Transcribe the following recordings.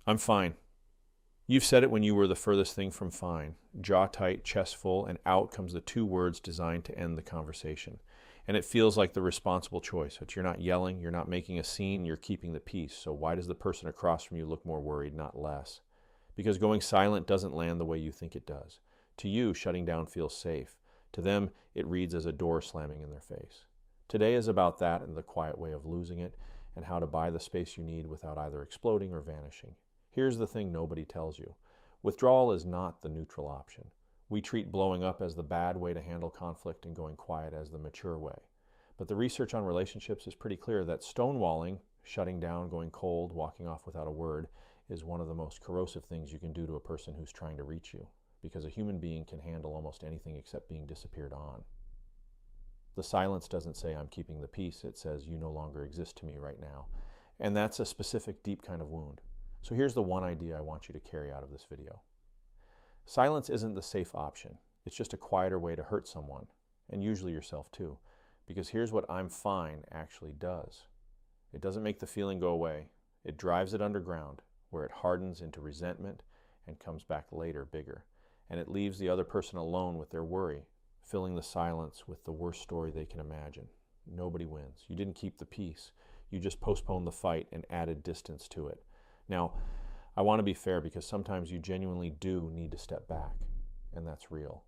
I'm fine. You've said it when you were the furthest thing from fine. Jaw tight, chest full, and out comes the two words designed to end the conversation. And it feels like the responsible choice. But you're not yelling, you're not making a scene, you're keeping the peace. So why does the person across from you look more worried, not less? Because going silent doesn't land the way you think it does. To you, shutting down feels safe. To them, it reads as a door slamming in their face. Today is about that and the quiet way of losing it, and how to buy the space you need without either exploding or vanishing. Here's the thing nobody tells you. Withdrawal is not the neutral option. We treat blowing up as the bad way to handle conflict and going quiet as the mature way. But the research on relationships is pretty clear that stonewalling, shutting down, going cold, walking off without a word, is one of the most corrosive things you can do to a person who's trying to reach you, because a human being can handle almost anything except being disappeared on. The silence doesn't say I'm keeping the peace, it says you no longer exist to me right now. And that's a specific, deep kind of wound. So here's the one idea I want you to carry out of this video. Silence isn't the safe option. It's just a quieter way to hurt someone, and usually yourself too. Because here's what I'm fine actually does. It doesn't make the feeling go away. It drives it underground, where it hardens into resentment and comes back later bigger. And it leaves the other person alone with their worry, filling the silence with the worst story they can imagine. Nobody wins. You didn't keep the peace. You just postponed the fight and added distance to it. Now, I want to be fair because sometimes you genuinely do need to step back, and that's real.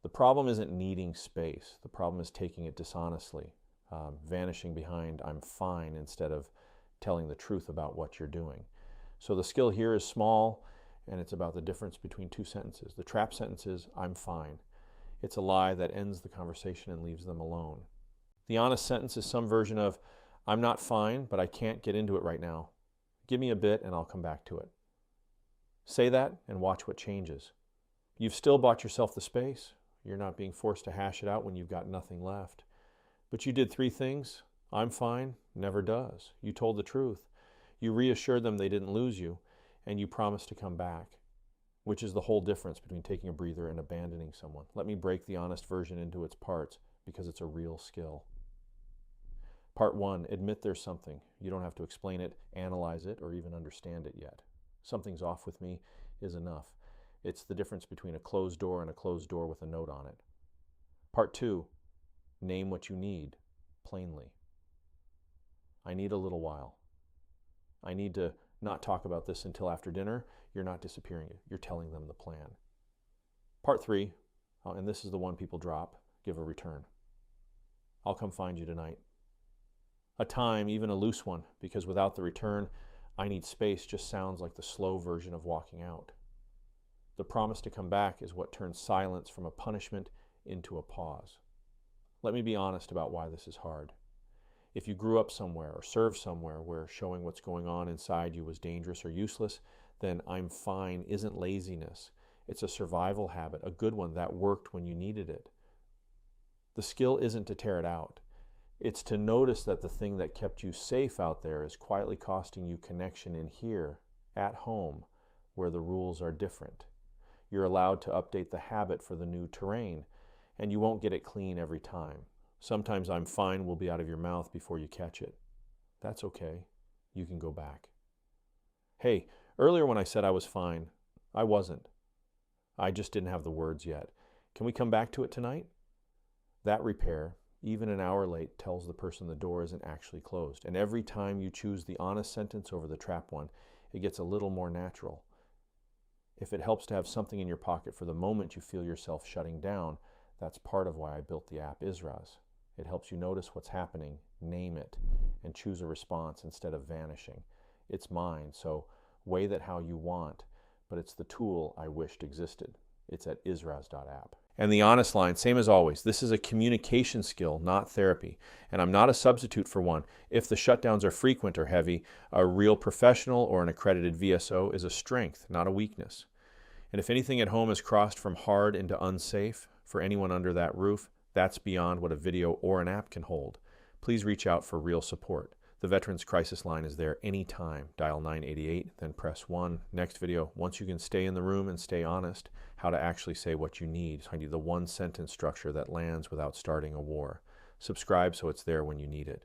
The problem isn't needing space. The problem is taking it dishonestly, vanishing behind I'm fine instead of telling the truth about what you're doing. So the skill here is small, and it's about the difference between two sentences. The trap sentence is I'm fine. It's a lie that ends the conversation and leaves them alone. The honest sentence is some version of I'm not fine, but I can't get into it right now. Give me a bit and I'll come back to it. Say that and watch what changes. You've still bought yourself the space. You're not being forced to hash it out when you've got nothing left. But you did three things. I'm fine never does. You told the truth. You reassured them they didn't lose you, and you promised to come back, which is the whole difference between taking a breather and abandoning someone. Let me break the honest version into its parts because it's a real skill. Part one, admit there's something. You don't have to explain it, analyze it, or even understand it yet. Something's off with me is enough. It's the difference between a closed door and a closed door with a note on it. Part two, name what you need, plainly. I need a little while. I need to not talk about this until after dinner. You're not disappearing. You're telling them the plan. Part three, and this is the one people drop, give a return. I'll come find you tonight. A time, even a loose one, because without the return, I need space just sounds like the slow version of walking out. The promise to come back is what turns silence from a punishment into a pause. Let me be honest about why this is hard. If you grew up somewhere or served somewhere where showing what's going on inside you was dangerous or useless, then I'm fine isn't laziness. It's a survival habit, a good one that worked when you needed it. The skill isn't to tear it out. It's to notice that the thing that kept you safe out there is quietly costing you connection in here, at home, where the rules are different. You're allowed to update the habit for the new terrain, and you won't get it clean every time. Sometimes I'm fine will be out of your mouth before you catch it. That's okay. You can go back. Hey, earlier when I said I was fine, I wasn't. I just didn't have the words yet. Can we come back to it tonight? That repair, even an hour late, tells the person the door isn't actually closed. And every time you choose the honest sentence over the trap one, it gets a little more natural. If it helps to have something in your pocket for the moment you feel yourself shutting down, that's part of why I built the app Israz. It helps you notice what's happening, name it, and choose a response instead of vanishing. It's mine, so weigh that how you want, but it's the tool I wished existed. It's at israz.app. And the honest line, same as always, this is a communication skill, not therapy. And I'm not a substitute for one. If the shutdowns are frequent or heavy, a real professional or an accredited VSO is a strength, not a weakness. And if anything at home has crossed from hard into unsafe for anyone under that roof, that's beyond what a video or an app can hold. Please reach out for real support. The Veterans Crisis Line is there anytime. Dial 988, then press 1. Next video, once you can stay in the room and stay honest, how to actually say what you need. I need the one sentence structure that lands without starting a war. Subscribe so it's there when you need it.